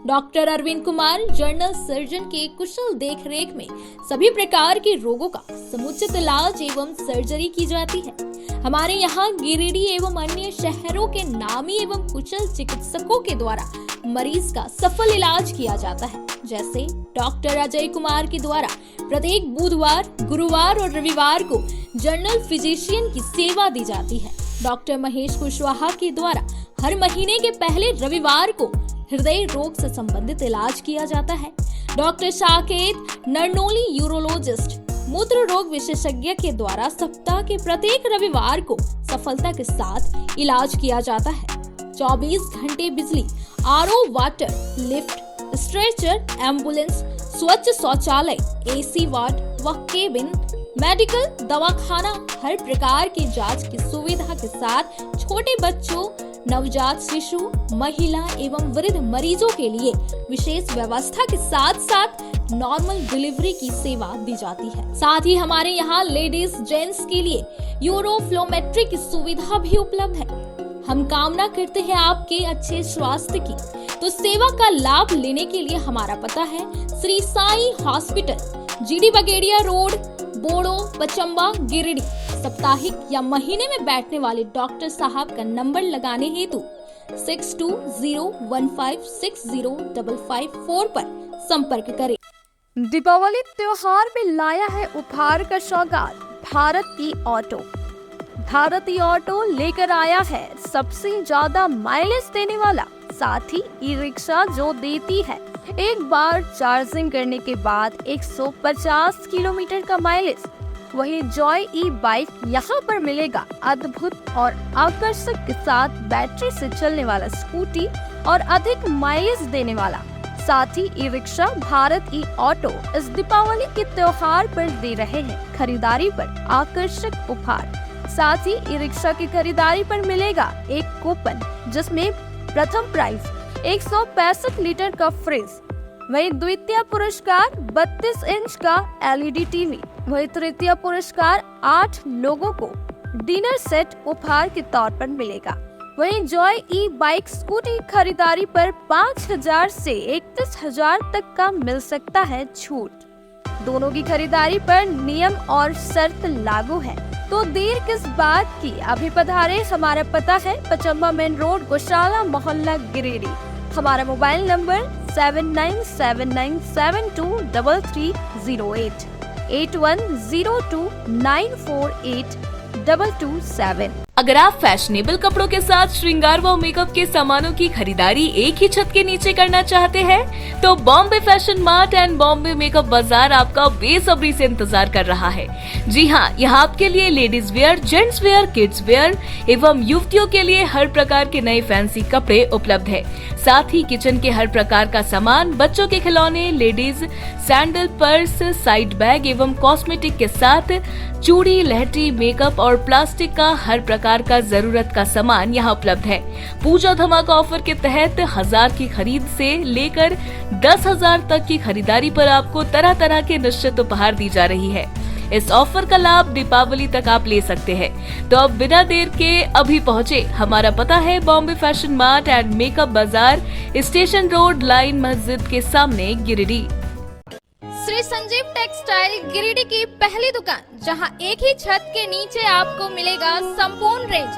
Doctor Arvind Kumar general surgeon के कुशल देखरेख में सभी प्रकार के रोगों का समुचित इलाज एवं सर्जरी की जाती है। हमारे यहाँ गिरिडीह एवं अन्य शहरों के नामी एवं कुशल चिकित्सकों के द्वारा मरीज का सफल इलाज किया जाता है। जैसे डॉक्टर अजय कुमार के द्वारा प्रत्येक बुधवार, गुरुवार और रविवार को जनरल फिजिशियन की सेवा दी जाती है। डॉक्टर महेश कुशवाहा के द्वारा हर महीने के पहले रविवार को हृदय रोग से संबंधित इलाज किया जाता है। डॉक्टर साकेत नरनोली यूरोलॉजिस्ट मूत्र रोग विशेषज्ञ के द्वारा सप्ताह के प्रत्येक रविवार को सफलता के साथ इलाज किया जाता है। 24 घंटे बिजली, RO water, lift, stretcher, ambulance, स्वच्छ शौचालय, एसी वार्ड व केबिन, मेडिकल, दवाखाना, हर प्रकार की जांच की सुविधा के साथ छोटे बच्चों, नवजात शिशु, महिला एवं वृद्ध मरीजों के लिए विशेष व्यवस्था के साथ साथ नॉर्मल डिलीवरी की सेवा दी जाती है। साथ ही हमारे यहाँ लेडीज जेंट्स के लिए यूरोफ्लोमेट्री की सुविधा भी उपलब्ध है। हम कामना करते हैं आपके अच्छे स्वास्थ्य की, तो सेवा का लाभ लेने के लिए हमारा पता है श्री साई हॉस्पिटल, जीडी बगेड़िया रोड, बोड़ो, पचम्बा, गिरिडीह। साप्ताहिक या महीने में बैठने वाले डॉक्टर साहब का नंबर लगाने हेतु 6201560554 पर संपर्क करें। दीपावली त्योहार में लाया है उपहार का सौगात भारती ऑटो। भारती ऑटो लेकर आया है सबसे ज्यादा माइलेज देने वाला, साथ ही ई रिक्शा जो देती है एक बार चार्जिंग करने के बाद 150 किलोमीटर का माइलेज। वहीं जॉय ई बाइक यहाँ पर मिलेगा अद्भुत और आकर्षक के साथ बैटरी से चलने वाला स्कूटी और अधिक माइलेज देने वाला। साथ ही ई रिक्शा भारत ई ऑटो इस दीपावली के त्योहार पर दे रहे हैं खरीदारी पर आकर्षक उपहार। साथ ही ई रिक्शा की खरीदारी पर मिलेगा एक कूपन, जिसमें प्रथम प्राइज 165 लीटर का फ्रिज, वहीं द्वितीय पुरस्कार 32 इंच का LED टीवी, वहीं तृतीय पुरस्कार 8 लोगों को डिनर सेट उपहार के तौर पर मिलेगा। वहीं जॉय ई बाइक स्कूटी खरीदारी पर 5,000 से 31,000 तक का मिल सकता है छूट। दोनों की खरीदारी पर नियम और शर्त लागू है, तो देर किस बात की, अभी पधारे। हमारा पता है पचम्बा मेन रोड, गौशाला मोहल्ला, गिरिडीह। हमारा मोबाइल नंबर 7979723308 8102948227। अगर आप फैशनेबल कपड़ों के साथ श्रृंगार व मेकअप के सामानों की खरीदारी एक ही छत के नीचे करना चाहते हैं, तो Bombay fashion mart and Bombay makeup बाजार आपका बेसब्री से इंतजार कर रहा है। जी हाँ, यहाँ आपके लिए ladies wear, gents wear, kids where एवं युवतियों के लिए हर प्रकार के नए फैंसी कपड़े उपलब्ध है। साथ ही किचन के हर प्रकार का सामान, बच्चों के खिलौने, ladies sandal, purse, side bag एवं कॉस्मेटिक के साथ चूड़ी, लहठी, मेकअप और प्लास्टिक का हर प्रकार का जरूरत का सामान यहाँ उपलब्ध है। पूजा धमाका ऑफर के तहत 1000 की खरीद से लेकर 10,000 तक की खरीदारी पर आपको तरह तरह के निश्चित उपहार दी जा रही है। इस ऑफर का लाभ दीपावली तक आप ले सकते हैं। तो अब बिना देर के अभी पहुँचे। हमारा पता है Bombay fashion mart and makeup बाजार, स्टेशन रोड, लाइन मस्जिद के सामने, गिरिडीह। श्री संजीव टेक्सटाइल गिरिडीह की पहली दुकान, जहां एक ही छत के नीचे आपको मिलेगा संपूर्ण रेंज।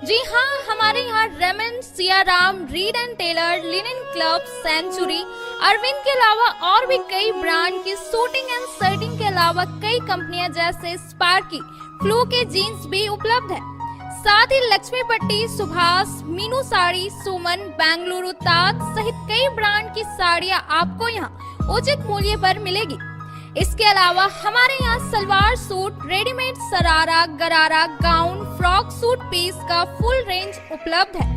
जी हाँ, हमारे यहाँ Raymond, Siyaram, Reid and Taylor, Linen Club, Century, Arvind के अलावा और भी कई ब्रांड की शूटिंग एंड शर्टिंग के अलावा कई कंपनियां जैसे स्पार्की, फ्लू के जीन्स भी उपलब्ध है। साथ ही लक्ष्मी पट्टी, सुभाष, मीनू साड़ी, सुमन, बेंगलुरु ताज सहित कई ब्रांड की साड़ियां आपको यहाँ उचित मूल्य पर मिलेगी। इसके अलावा हमारे यहाँ सलवार सूट, रेडीमेड सरारा, गरारा, गाउन, फ्रॉक सूट पीस का फुल रेंज उपलब्ध है।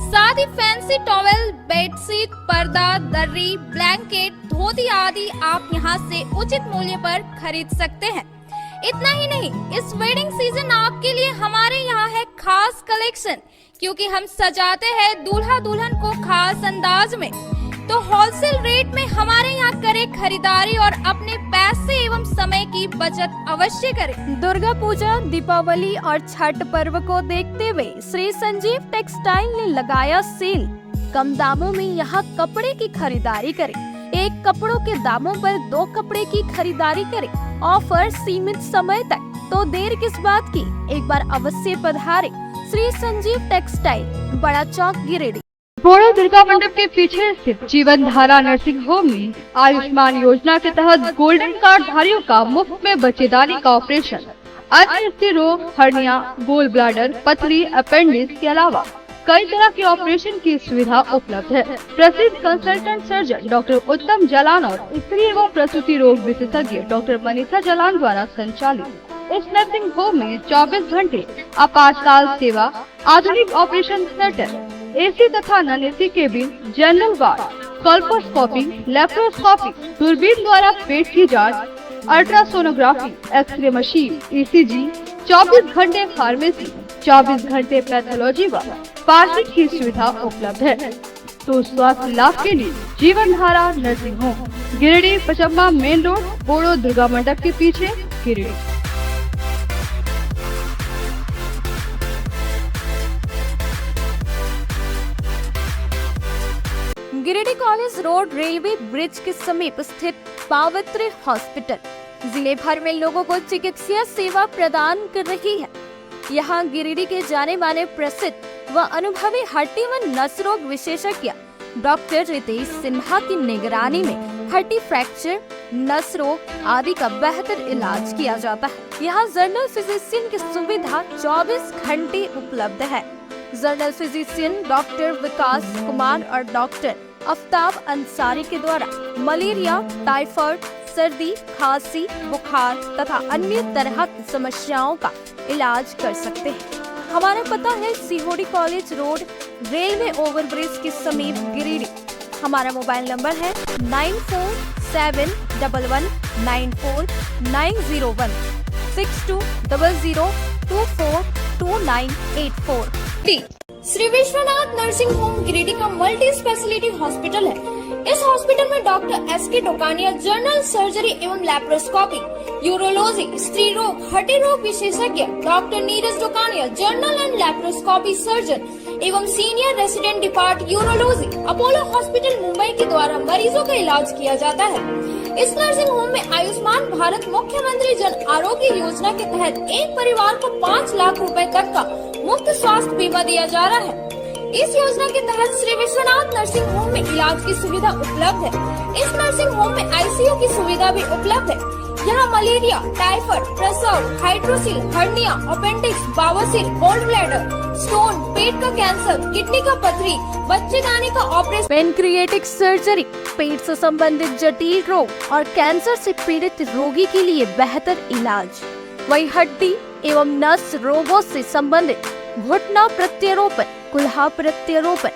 साथ ही फैंसी टॉवेल, बेडशीट, पर्दा, दर्री, ब्लैंकेट, धोती आदि आप यहाँ से उचित मूल्य पर खरीद सकते हैं। इतना ही नहीं, इस वेडिंग सीजन आपके लिए हमारे यहाँ है खास कलेक्शन, क्योंकि हम सजाते हैं दूल्हा दुल्हन को खास अंदाज में। तो होलसेल रेट में हमारे यहाँ करें खरीदारी और अपने पैसे एवं समय की बचत अवश्य करें। दुर्गा पूजा, दीपावली और छठ पर्व को देखते हुए श्री संजीव टेक्सटाइल ने लगाया सेल। कम दामों में यहाँ कपड़े की खरीदारी करें। एक कपड़ों के दामों पर 2 कपड़े की खरीदारी करें। ऑफर सीमित समय तक, तो देर किस बात की, एक बार अवश्य पधारें। श्री संजीव टेक्सटाइल, बड़ा चौक, गिरिडीह। बोड़ो दुर्गा मंडप के पीछे स्थित जीवन धारा नर्सिंग होम में आयुष्मान योजना के तहत गोल्डन कार्ड धारियों का मुफ्त में बच्चेदानी का ऑपरेशन, अन्य रोग, हर्निया, गोल ब्लैडर, पथरी, अपेंडिक्स के अलावा कई तरह के ऑपरेशन की सुविधा उपलब्ध है। प्रसिद्ध कंसल्टेंट सर्जन डॉक्टर उत्तम जलान और स्त्री एवं प्रसूति रोग विशेषज्ञ डॉक्टर मनीषा जलान द्वारा संचालित इस नर्सिंग होम में 24 घंटे आपातकाल सेवा, आधुनिक ऑपरेशन थिएटर, एसी तथा non AC cabin, general ward, colposcopy, laparoscopy, दूरबीन द्वारा पेट की जांच, अल्ट्रासोनोग्राफी, एक्सरे मशीन, ECG, 24 घंटे फार्मेसी, 24 घंटे पैथोलॉजी व पार्किंग की सुविधा उपलब्ध है। तो स्वास्थ्य लाभ के लिए Jeevan Dhara nursing home, Giridih Pachamba main road, Bodo Durga mandap के पीछे, Giridih. Giridih college road railway bridge के समीप स्थित पावित्र हॉस्पिटल जिले भर में लोगों को चिकित्सा सेवा प्रदान कर रही है। यहाँ गिरिडीह के जाने माने प्रसिद्ध व अनुभवी हड्डी व नस रोग विशेषज्ञ डॉक्टर रितेश सिन्हा की निगरानी में हड्डी फ्रैक्चर, नस रोग आदि का बेहतर इलाज किया जाता है। यहाँ जनरल फिजिशियन की सुविधा 24 घंटे उपलब्ध है। जनरल फिजिशियन डॉक्टर विकास कुमार और डॉक्टर आफ्ताब अंसारी के द्वारा मलेरिया, टाइफाइड, सर्दी, खांसी, बुखार तथा अन्य तरह की समस्याओं का इलाज कर सकते हैं। हमारा पता है Sihodi college road, railway overbridge के समीप, गिरिडीह। हमारा मोबाइल नंबर है 9471194901 6200242984। श्री विश्वनाथ नर्सिंग होम गिरिडीह का मल्टी स्पेशलिटी हॉस्पिटल है। इस हॉस्पिटल में doctor S K. Tokania general surgery एवं लैप्रोस्कोपी, यूरोलॉजी, स्त्री रोग, हड्डी रोग विशेषज्ञ, doctor Neeraj Tokania general and laparoscopy surgeon एवं senior resident depart urology, Apollo hospital Mumbai के द्वारा मरीजों का इलाज किया जाता है। इस नर्सिंग होम में आयुष्मान भारत मुख्यमंत्री जन आरोग्य योजना के तहत एक परिवार को 5 लाख रुपए तक का मुफ्त स्वास्थ्य बीमा दिया जा रहा है। इस योजना के तहत श्री विश्वनाथ नर्सिंग होम में इलाज की सुविधा उपलब्ध है। इस नर्सिंग होम में आईसीयू की सुविधा भी उपलब्ध है। यहाँ मलेरिया, टाइफाइड, प्रसव, हाइड्रोसिल, हर्निया, अपेंडिक्स, बावसीर, गोल्ड ब्लैडर, स्टोन, पेट का कैंसर, किडनी का पथरी, बच्चेदानी का ऑपरेशन, पेनक्रिएटिक सर्जरी, पेट से संबंधित जटिल रोग और कैंसर से पीड़ित रोगी के लिए बेहतर इलाज, वही हड्डी एवं नस रोगों से संबंधित घुटना प्रत्यारोपण, कुल्हा प्रत्यारोपण,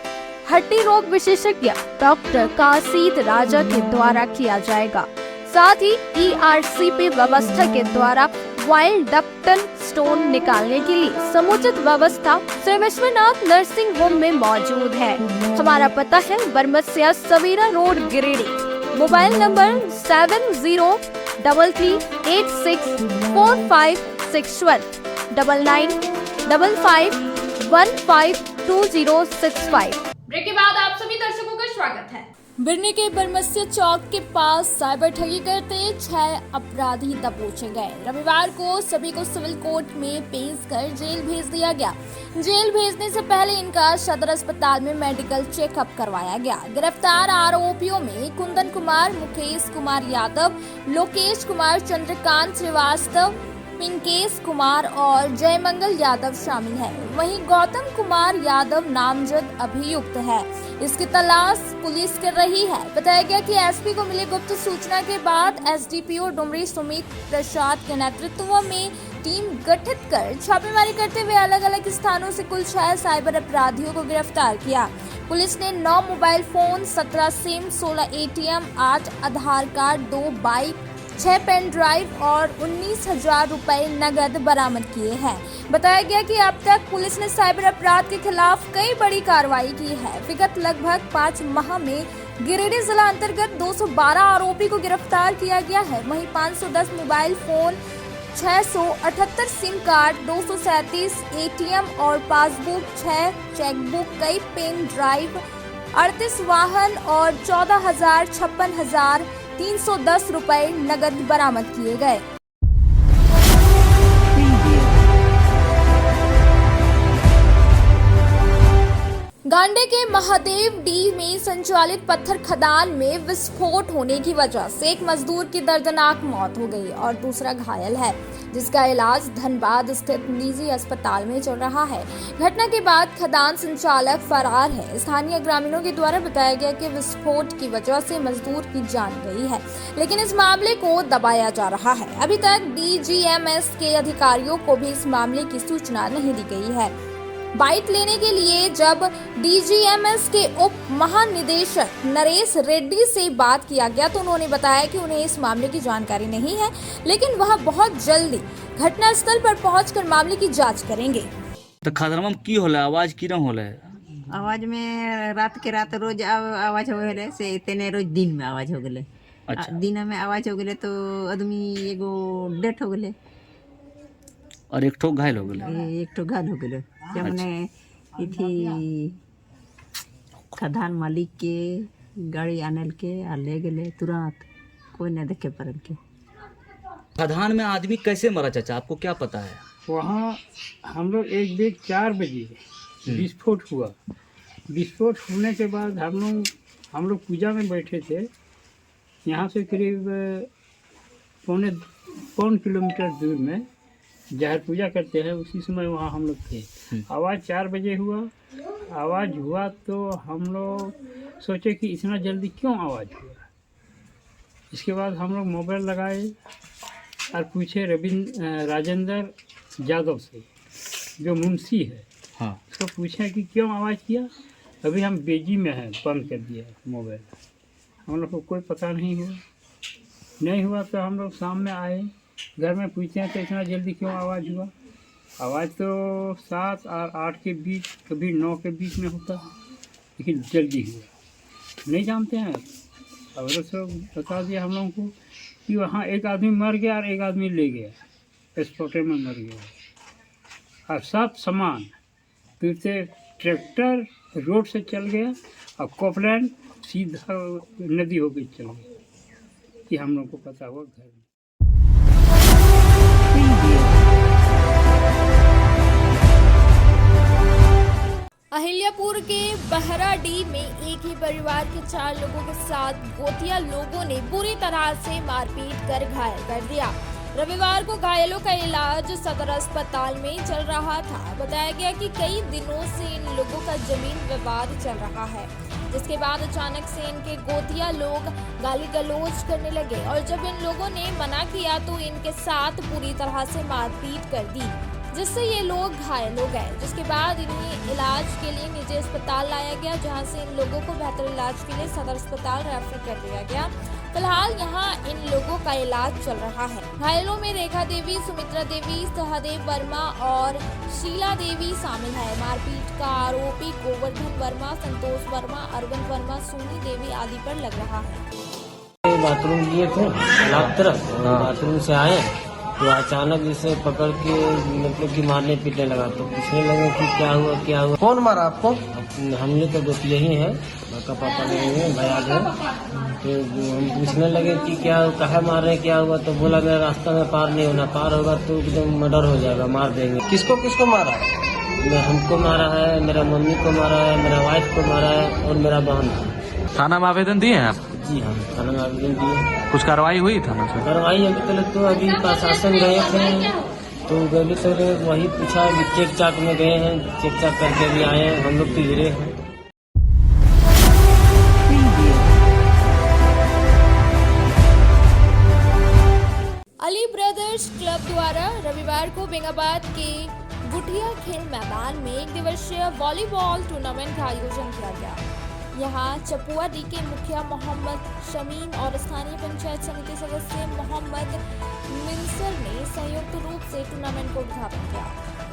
हड्डी रोग विशेषज्ञ डॉक्टर काशीद राजा के द्वारा किया जाएगा। साथ ही ERCP व्यवस्था के द्वारा वाइल्ड डक्टल स्टोन निकालने के लिए समुचित व्यवस्था श्री विश्वनाथ नर्सिंग होम में मौजूद है। हमारा पता है Baramsiya Savera road, Giridih. Mobile number 7000864561 9955152065। Break के बाद आप सभी दर्शकों का स्वागत है। बिरनी के बरमसिया चौक के पास साइबर ठगी करते 6 अपराधी दबोचे गए। रविवार को सभी को सिविल कोर्ट में पेश कर जेल भेज दिया गया। जेल भेजने से पहले इनका सदर अस्पताल में मेडिकल चेकअप करवाया गया। गिरफ्तार आरोपियों में कुंदन कुमार, मुकेश कुमार यादव, लोकेश कुमार, चंद्रकांत श्रीवास्तव, पिंकेश कुमार और जयमंगल यादव शामिल हैं। वहीं गौतम कुमार यादव नामजद अभियुक्त है। इसकी तलाश पुलिस कर रही है। बताया गया कि एसपी को मिली गुप्त सूचना के बाद एसडीपीओ डुमरी सुमित प्रसाद के नेतृत्व में टीम गठित कर छापेमारी करते हुए अलग अलग स्थानों से कुल 6 साइबर अपराधियों को गिरफ्तार किया। पुलिस ने 9 मोबाइल फोन, 17 सिम, 16 ATM, 8 आधार कार्ड, 2 बाइक, 6 पेन ड्राइव और 19,000 रुपए नगद बरामद किए हैं। बताया गया कि अब तक पुलिस ने साइबर अपराध के खिलाफ कई बड़ी कार्रवाई की है। विगत लगभग 5 माह में गिरिडीह जिला अंतर्गत 212 आरोपी को गिरफ्तार किया गया है। वहीं 510 mobile phone, 678 SIM card, 237 ATM और पासबुक, 6 चेकबुक, कई पेन ड्राइव, 38 वाहन और 14,56,310 रुपए नगद बरामद किए गए। गांडे के महादेव डी में संचालित पत्थर खदान में विस्फोट होने की वजह से एक मजदूर की दर्दनाक मौत हो गई और दूसरा घायल है, जिसका इलाज धनबाद स्थित निजी अस्पताल में चल रहा है। घटना के बाद खदान संचालक फरार है। स्थानीय ग्रामीणों के द्वारा बताया गया कि विस्फोट की वजह से मजदूर की जान गई है, लेकिन इस मामले को दबाया जा रहा है। अभी तक DGMS के अधिकारियों को भी इस मामले की सूचना नहीं दी गई है। बाइट लेने के लिए जब DGMS के उप महानिदेशक नरेश रेड्डी से बात किया गया तो उन्होंने बताया कि उन्हें इस मामले की जानकारी नहीं है, लेकिन वह बहुत जल्दी घटनास्थल पर पहुंचकर मामले की जांच करेंगे। तो खतरा में की होला आवाज की होला आवाज में रात के रात रोज आवाज हो गए से इतने रोज दिन में आवाज हो गए। अच्छा। दिन में आवाज हो गए तो आदमी एगो डेथ हो गए और एक ठो घायल हो गए। एक ठो घायल हो गए। हमने इथी खदान मालिक के गाड़ी आनल के आ ले गए तुरंत, कोई न देखे पड़ल के। खदान में आदमी कैसे मरा चाचा, आपको क्या पता है? वहाँ हम लोग एक बेग 4 बजे विस्फोट हुआ। विस्फोट होने के बाद हम लोग पूजा में बैठे थे। यहाँ से करीब पौन किलोमीटर दूर में जहर पूजा करते हैं, उसी समय वहाँ हम लोग थे। आवाज़ 4 बजे हुआ। आवाज़ हुआ तो हम लोग सोचे कि इतना जल्दी क्यों आवाज़ हुआ। इसके बाद हम लोग मोबाइल लगाए और पूछे राजेंद्र यादव से, जो मुंशी है। हाँ। उसको पूछे कि क्यों आवाज़ किया। अभी हम बेजी में हैं, बंद कर दिया मोबाइल। हम लोग को कोई पता नहीं हुआ तो हम लोग शाम में आए, घर में पूछते हैं तो इतना जल्दी क्यों आवाज़ हुआ। आवाज़ तो 7 और 8 के बीच, कभी 9 के बीच में होता है, लेकिन जल्दी हुआ। नहीं जानते हैं। और सब बता दिया हम लोगों को कि वहाँ एक आदमी मर गया और एक आदमी ले गया, स्पॉटे में मर गया। और सब सामान फिर से ट्रैक्टर रोड से चल गया और कॉपलैंड सीधा नदी होकर चल गया कि हम लोग को पता हुआ घर में। अहिल्यापुर के बहराडीह में एक ही परिवार के 4 लोगों के साथ गोतिया लोगों ने बुरी तरह से मारपीट कर घायल कर दिया। रविवार को घायलों का इलाज सदर अस्पताल में चल रहा था। बताया गया कि कई दिनों से इन लोगों का जमीन विवाद चल रहा है, जिसके बाद अचानक से इनके गोतिया लोग गाली गलौज करने लगे और जब इन लोगों ने मना किया तो इनके साथ पूरी तरह से मारपीट कर दी, जिससे ये लोग घायल हो गए। जिसके बाद इन्हें इलाज के लिए निजी अस्पताल लाया गया, जहां से इन लोगों को बेहतर इलाज के लिए सदर अस्पताल रेफर कर दिया गया। फिलहाल यहां इन लोगों का इलाज चल रहा है। घायलों में रेखा देवी, सुमित्रा देवी, सहदेव वर्मा और शीला देवी शामिल है। मारपीट का आरोपी गोवर्धन वर्मा, संतोष वर्मा, अरविंद वर्मा, सोनी देवी आदि पर लग रहा है। बाथरूम लिए थे बाथरूम से आए तो अचानक जिसे पकड़ के मतलब कि मारने पीटने लगा, तो पूछने लगे कि क्या हुआ। कौन मारा आपको? हमने तो दोस्त यही है, का पापा नहीं है, भैया है। तो हम पूछने लगे कि क्या कहे मार रहे, क्या हुआ। तो बोला मेरा रास्ता में पार नहीं होना, पार होगा तो एकदम मर्डर हो जाएगा, मार देंगे। किसको किसको मारा? हमको मारा है, मेरा मम्मी को मारा है, मेरा वाइफ को मारा है और मेरा बहन को। थाना में आवेदन दिए हैं आप? जी हाँ, थाना में आवेदन दिए। कुछ कार्रवाई हुई थाना से? कार्रवाई अभी तक तो अभी प्रशासन गए थे, तो गए तो वही पूछा कि चेक चाक में गए हैं, चेक चाक करके भी आए हैं। हम लोग तो गिरे हैं। अली ब्रदर्स क्लब द्वारा रविवार को बेंगाबाद के गुटिया खेल मैदान में 1 दिवसीय वॉलीबॉल टूर्नामेंट का आयोजन किया गया। यहाँ चपुआ डी के मुखिया मोहम्मद शमीम और स्थानीय पंचायत समिति सदस्य मोहम्मद मिनसर ने संयुक्त रूप से टूर्नामेंट को उद्घाटन किया।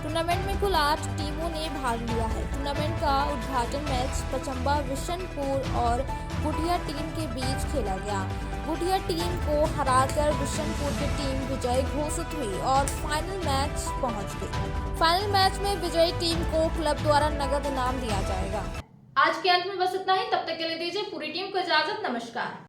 टूर्नामेंट में कुल 8 टीमों ने भाग लिया है। टूर्नामेंट का उद्घाटन मैच पचम्बा विशनपुर और गुटिया टीम के बीच खेला गया। गुटिया टीम को हराकर विशनपुर की टीम विजयी घोषित हुई और फाइनल मैच पहुंच गई। फाइनल मैच में विजयी टीम को क्लब द्वारा नगद इनाम दिया जाएगा। आज के अंत में बस इतना ही। तब तक के लिए दीजिए पूरी टीम को इजाजत। नमस्कार।